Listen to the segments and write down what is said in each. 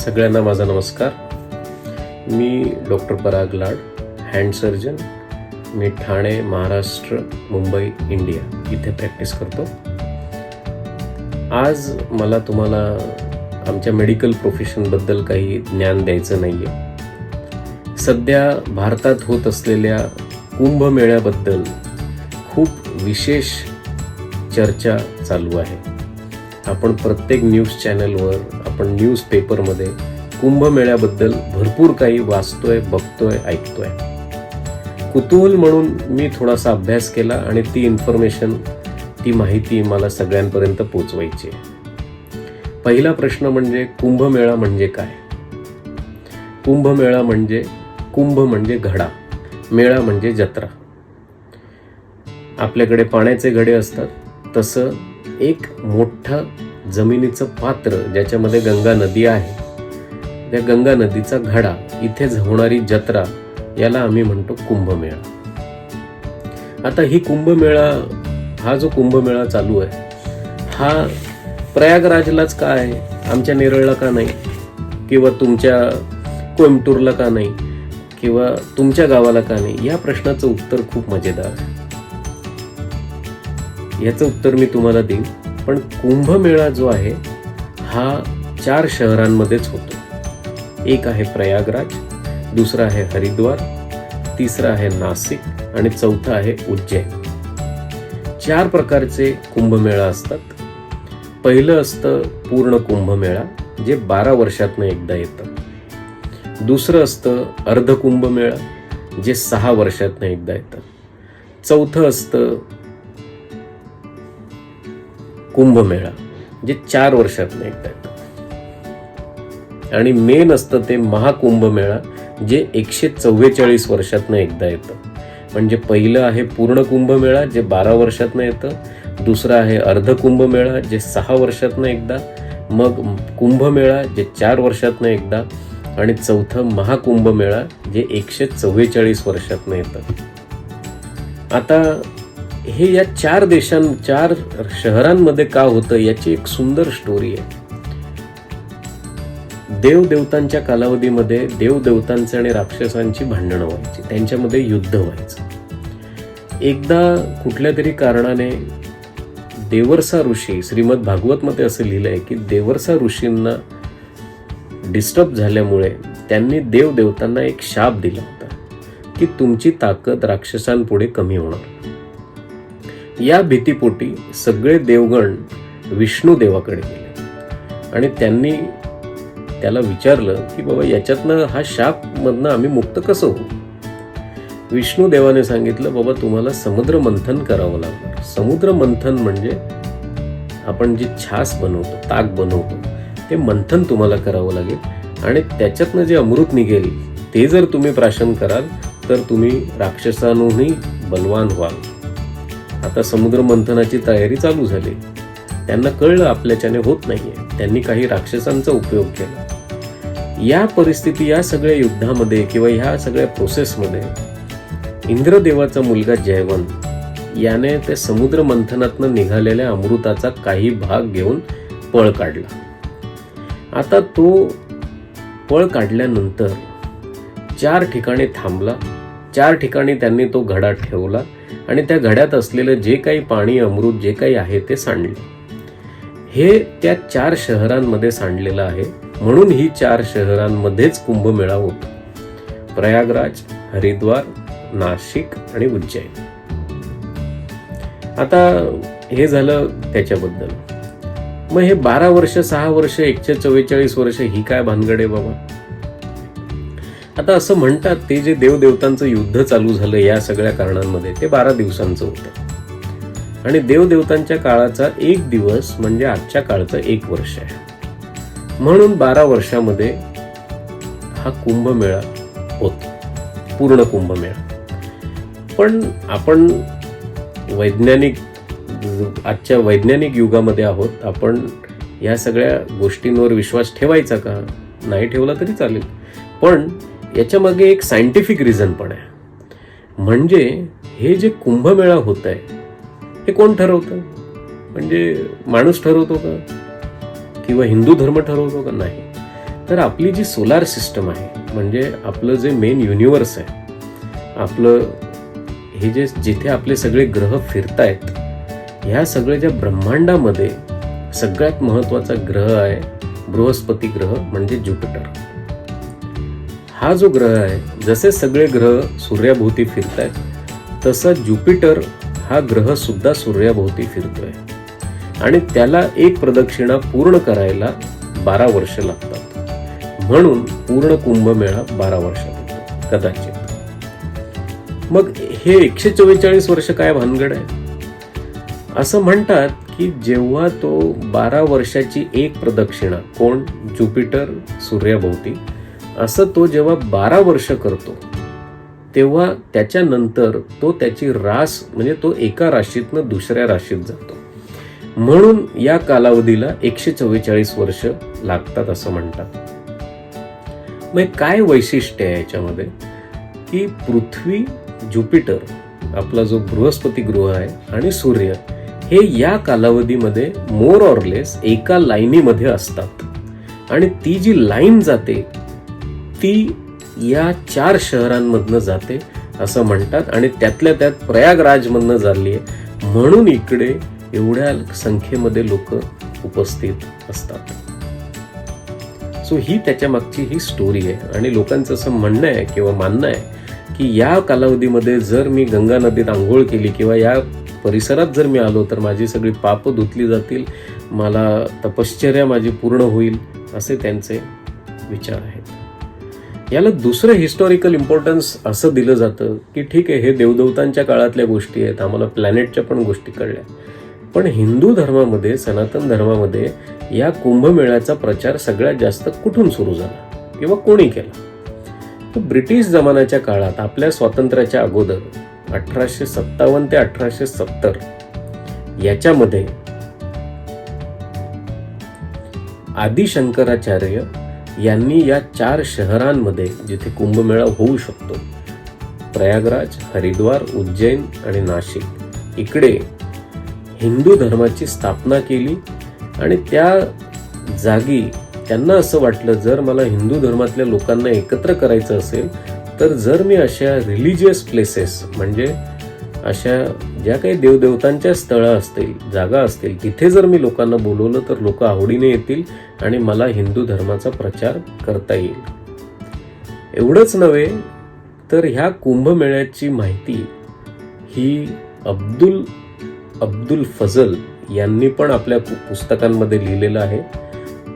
सगळ्यांना माझा नमस्कार. मी डॉक्टर पराग लाड, हँड सर्जन. मी ठाणे, महाराष्ट्र, मुंबई, इंडिया इथे प्रॅक्टिस करतो. आज मला तुम्हाला आमच्या मेडिकल प्रोफेशनबद्दल काही ज्ञान द्यायचं नाही आहे. सध्या भारतात होत असलेल्या कुंभमेळ्याबद्दल खूप विशेष चर्चा चालू आहे. आपण प्रत्येक न्यूज चॅनलवर, आपण न्यूज पेपरमध्ये कुंभमेळ्याबद्दल भरपूर काही वाचतोय, बघतोय, ऐकतोय. कुतूहल म्हणून मी थोडासा अभ्यास केला आणि ती इन्फॉर्मेशन, ती माहिती मला सगळ्यांपर्यंत पोचवायची आहे. पहिला प्रश्न म्हणजे कुंभमेळा म्हणजे काय? कुंभमेळा म्हणजे, कुंभ म्हणजे घडा, मेळा म्हणजे जत्रा. आपल्याकडे पाण्याचे घडे असतात, तसं एक मोठं जमिनीचं पात्र ज्याच्यामध्ये गंगा नदी आहे, त्या गंगा नदीचा घडा, इथे होणारी जत्रा, याला आम्ही म्हणतो कुंभमेळा. आता ही कुंभमेळा, हा जो कुंभमेळा चालू आहे, हा प्रयागराजलाच का आहे, आमच्या नेरळला का नाही, किंवा तुमच्या कोइंबतूरला का नाही, किंवा तुमच्या गावाला का नाही? या प्रश्नाचं उत्तर खूप मजेदार आहे. याचं उत्तर मी तुम्हाला देईन. पण कुंभमेळा जो आहे हा 4 शहरांमध्येच होतो. एक आहे प्रयागराज, दुसरा आहे हरिद्वार, तिसरा आहे नाशिक आणि चौथा आहे उज्जैन. 4 प्रकारचे कुंभमेळा असतात. पहिलं असतं पूर्ण कुंभमेळा, जे 12 वर्षातनं एकदा येतं. दुसरं असतं अर्ध कुंभमेळा, जे 6 वर्षातनं एकदा येतं. चौथं असतं कुंभमेळा, जे 4 वर्षातनं एकदा येतं. आणि मेन असतं ते महाकुंभमेळा, जे 144 वर्षातनं एकदा येतं. म्हणजे पहिलं आहे पूर्ण कुंभमेळा, जे 12 वर्षातनं येतं. दुसरं आहे अर्ध कुंभमेळा, जे 6 वर्षातनं एकदा. मग कुंभमेळा, जे 4 वर्षातनं एकदा. आणि चौथं महाकुंभमेळा, जे 144 वर्षातनं येतं. आता हे या 4 शहरांमध्ये का होतं, याची एक सुंदर स्टोरी आहे. देवदेवतांच्या कालावधीमध्ये देवदेवतांचे आणि राक्षसांची भांडणं व्हायची, त्यांच्यामध्ये युद्ध व्हायचं. एकदा कुठल्या तरी कारणाने देवर्षा ऋषी, श्रीमद भागवत मध्ये असं लिहिलंय की देवर्षा ऋषींना डिस्टर्ब झाल्यामुळे त्यांनी देवदेवतांना एक शाप दिला होता की तुमची ताकद राक्षसांपुढे कमी होणार. या भीतीपोटी सगळे देवगण विष्णू देवाकडे गेले आणि त्यांनी त्याला विचारलं की बाबा, याच्यातनं, हा शाप मधनं आम्ही मुक्त कसं होऊ? विष्णू देवाने सांगितलं, बाबा तुम्हाला समुद्र मंथन करावं लागणार. समुद्र मंथन म्हणजे आपण जी छास बनवतो, ताक बनवतो, ते मंथन तुम्हाला करावं लागेल आणि त्याच्यातनं जे अमृत निघेल ते जर तुम्ही प्राशन कराल तर तुम्ही राक्षसांहूनही बलवान व्हाल. आता समुद्र मंथनाची तयारी चालू झाली. त्यांना कळलं आपल्याच्याने होत नाहीये. त्यांनी काही राक्षसांचा उपयोग केला. या परिस्थिती, या सगळ्या युद्धामध्ये किंवा ह्या सगळ्या प्रोसेसमध्ये इंद्रदेवाचा मुलगा जयवंत याने ते समुद्र मंथनातनं निघालेल्या अमृताचा काही भाग घेऊन पळ काढला. आता तो पळ काढल्यानंतर 4 ठिकाणी थांबला. 4 ठिकाणी त्यांनी तो घडा ठेवला आणि त्या घड्यात असलेलं जे काही पाणी, अमृत जे काही आहे ते सांडले. हे त्या 4 शहरांमध्ये सांडलेलं आहे. म्हणून ही 4 शहरांमध्येच कुंभमेळा होतो. प्रयागराज, हरिद्वार, नाशिक आणि उज्जैन. आता हे झालं त्याच्याबद्दल. मग हे 12 वर्ष, 6 वर्ष, 144 वर्ष, ही काय भानगड आहे बाबा? आता असं म्हणतात, ते जे देवदेवतांचं युद्ध चालू झालं या सगळ्या कारणांमध्ये, ते 12 दिवसांचं होतं. आणि देवदेवतांच्या काळाचा 1 दिवस म्हणजे आजच्या काळचं 1 वर्ष आहे. म्हणून 12 वर्षामध्ये हा कुंभमेळा होतो, पूर्ण कुंभमेळा. पण आपण आजच्या वैज्ञानिक युगामध्ये आहोत. आपण या सगळ्या गोष्टींवर विश्वास ठेवायचा का? नाही ठेवला तरी चालेल. पण याच्या मागे एक सायंटिफिक रिझन पण आहे. म्हणजे हे जे कुंभमेळा होत आहे, हे कोण ठरवतं? म्हणजे माणूस ठरवतो का? किंवा हिंदू धर्म ठरवतो का? नाही. तर आपली जी सोलार सिस्टम आहे, म्हणजे आपलं जे मेन युनिव्हर्स आहे, आपलं हे जे जिथे आपले सगळे ग्रह फिरतायत, ह्या सगळ्या ज्या ब्रह्मांडामध्ये सगळ्यात महत्वाचा ग्रह आहे बृहस्पती ग्रह, म्हणजे ज्युपिटर. हा जो ग्रह आहे, जसे सगळे ग्रह सूर्याभोवती फिरतायत तसा ज्युपिटर हा ग्रह सुद्धा सूर्याभोवती फिरतोय आणि त्याला एक प्रदक्षिणा पूर्ण करायला 12 वर्ष लागतात. म्हणून पूर्ण कुंभमेळा 12 वर्षात होतो कदाचित. मग हे 144 वर्ष काय भानगड आहे? असं म्हणतात की जेव्हा तो 12 वर्षाची एक प्रदक्षिणा, कोण? ज्युपिटर सूर्याभोवती, असं तो जेव्हा 12 वर्ष करतो तेव्हा त्याच्यानंतर तो त्याची रास, म्हणजे तो एका राशीतनं दुसऱ्या राशीत जातो. म्हणून या कालावधीला 144 वर्ष लागतात असं म्हणतात. मग काय वैशिष्ट्य आहे याच्यामध्ये की पृथ्वी, ज्युपिटर आपला जो बृहस्पती ग्रह आहे आणि सूर्य हे या कालावधीमध्ये मोर ऑर लेस एका लाईनीमध्ये असतात आणि ती जी लाईन जाते ती या 4 शहरांमधनं जाते असं म्हणतात आणि त्यातल्या त्यात प्रयागराजमधनं झाली आहे. म्हणून इकडे एवढ्या संख्येमध्ये लोक उपस्थित असतात. सो ही त्याच्या मागची ही स्टोरी आहे. आणि लोकांचं असं म्हणणं आहे किंवा मानणं आहे की या कालावधीमध्ये जर मी गंगा नदीत आंघोळ केली किंवा या परिसरात जर मी आलो तर माझी सगळी पाप धुतली जातील, मला तपश्चर्या माझी पूर्ण होईल, असे त्यांचे विचार आहेत. याला दुसरं हिस्टॉरिकल इम्पॉर्टन्स असं दिलं जातं की ठीक आहे, हे देवदेवतांच्या काळातल्या गोष्टी आहेत, आम्हाला प्लॅनेटच्या पण गोष्टी कळल्या, पण हिंदू धर्मामध्ये, सनातन धर्मामध्ये या कुंभमेळ्याचा प्रचार सगळ्यात जास्त कुठून सुरू झाला किंवा कोणी केला? तर ब्रिटिश जमान्याच्या काळात, आपल्या स्वातंत्र्याच्या अगोदर 1857 ते 1870 याच्यामध्ये आदि शंकराचार्य यांनी या 4 शहरांमध्ये जिथे कुंभमेळा होऊ शकतो, प्रयागराज, हरिद्वार, उज्जैन आणि नाशिक, इकडे हिंदू धर्माची स्थापना केली. आणि त्या जागी त्यांना असं वाटलं, जर मला हिंदू धर्मातल्या लोकांना एकत्र करायचं असेल तर जर मी अशा रिलिजियस प्लेसेस, म्हणजे अशा ज्या काही देवदेवतांच्या स्थळं असतील, जागा असतील, तिथे जर मी लोकांना बोलवलं तर लोक आवडीने येतील आणि मला हिंदू धर्माचा प्रचार करता येईल. एवढंच नव्हे तर ह्या कुंभमेळ्याची माहिती ही अब्दुल फजल यांनी पण आपल्या पुस्तकांमध्ये लिहिलेलं आहे.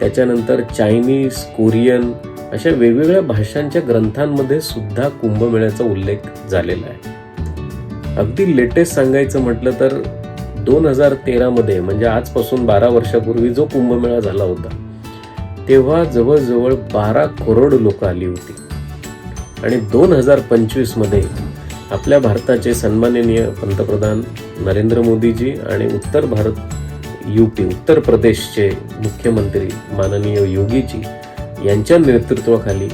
त्याच्यानंतर चायनीज, कोरियन अशा वेगवेगळ्या भाषांच्या ग्रंथांमध्ये सुद्धा कुंभमेळ्याचा उल्लेख झालेला आहे. अगदी लेटेस्ट सांगायचं म्हटलं तर 2013 मध्ये, म्हणजे आजपासून 12 वर्षापूर्वी जो कुंभमेळा झाला होता, तेव्हा जवळजवळ 12 करोड लोक आली होती. आणि 2025 मध्ये आपल्या भारताचे सन्माननीय पंतप्रधान नरेंद्र मोदीजी आणि उत्तर प्रदेशचे मुख्यमंत्री माननीय योगीजी यांच्या नेतृत्वाखाली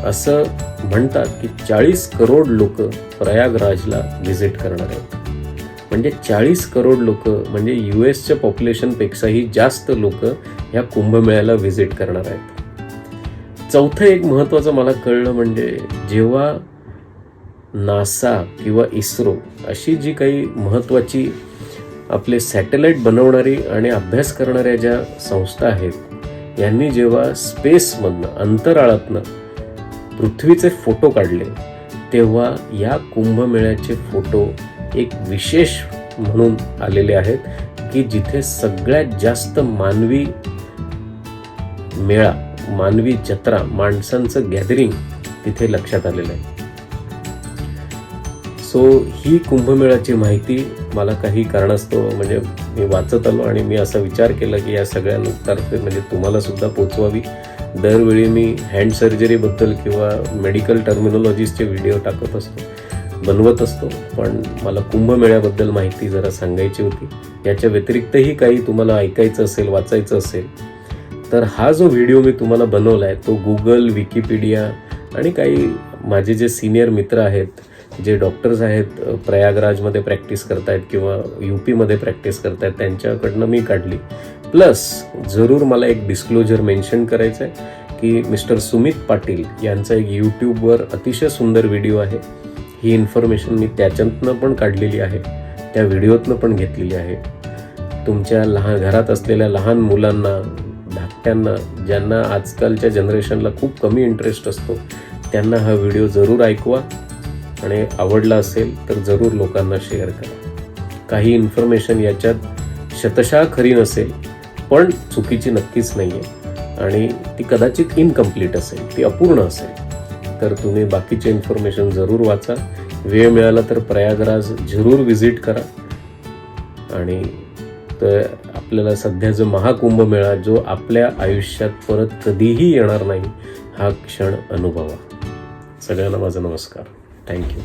असं म्हणतात की 40 करोड लोक प्रयागराजला व्हिजिट करणार आहेत. म्हणजे 40 करोड लोक, म्हणजे US पॉप्युलेशनपेक्षाही जास्त लोक या कुंभमेळ्याला व्हिजिट करणार आहेत. चौथं एक महत्वाचं मला कळलं, म्हणजे जेव्हा नासा किंवा इस्रो अशी जी काही महत्वाची आपले सॅटेलाइट बनवणारी आणि अभ्यास करणाऱ्या ज्या संस्था आहेत, यांनी जेव्हा स्पेसमधनं, अंतराळातनं पृथ्वीचे फोटो काढले, तेव्हा या कुंभमेळ्याचे फोटो एक विशेष म्हणून आलेले आहेत की जिथे सगळ्यात जास्त मानवी मेळा, मानवी जत्रा, माणसांचं गॅदरिंग तिथे लक्षात आलेलं आहे. सो ही कुंभमेळ्याची माहिती मला काही कारणास्तव, म्हणजे मी वाचत आलो आणि मी असा विचार केला की या सगळ्या लोकांतर्फे म्हणजे तुम्हाला सुद्धा पोचवावी. दरवेळी मी हँड सर्जरीबद्दल किंवा मेडिकल टर्मिनॉलॉजीजचे व्हिडिओ टाकत असतो, बनवत असतो, पण मला कुंभमेळ्याबद्दल माहिती जरा सांगायची होती. याच्या व्यतिरिक्तही काही तुम्हाला ऐकायचं असेल, वाचायचं असेल तर हा जो व्हिडिओ मी तुम्हाला बनवला आहे तो गुगल, विकिपीडिया आणि काही माझे जे सिनियर मित्र आहेत, जे डॉक्टर्स आहेत, प्रयागराजमध्ये प्रॅक्टिस करतायत किंवा UPमध्ये प्रॅक्टिस करतायत, त्यांच्याकडनं मी काढली. प्लस जरूर मला एक डिस्क्लोजर मेन्शन करायचं आहे की मिस्टर सुमित पाटील यांचा एक यूट्यूबवर अतिशय सुंदर व्हिडिओ आहे. ही इन्फॉर्मेशन मी त्याच्यातनं पण काढलेली आहे, त्या व्हिडिओतनं पण घेतलेली आहे. तुमच्या घरात असलेल्या लहान मुलांना, धाकट्यांना, ज्यांना आजकालच्या जनरेशनला खूप कमी इंटरेस्ट असतो, त्यांना हा व्हिडिओ जरूर ऐकवा आणि आवडला असेल तर जरूर लोकांना शेअर करा. काही इन्फॉर्मेशन याच्यात शतशः खरी नसेल, पण चुकीची नक्कीच नाही आहे आणि ती कदाचित इनकम्प्लीट असेल, ती अपूर्ण असेल. तर तुम्ही बाकीचे इन्फॉर्मेशन जरूर वाचा. वेळ मिळाला तर प्रयागराज जरूर व्हिजिट करा आणि तर आपल्याला सध्या जो महाकुंभमेळा, जो आपल्या आयुष्यात परत कधीही येणार नाही, हा क्षण अनुभवा. सगळ्यांना माझा नमस्कार. थँक्यू.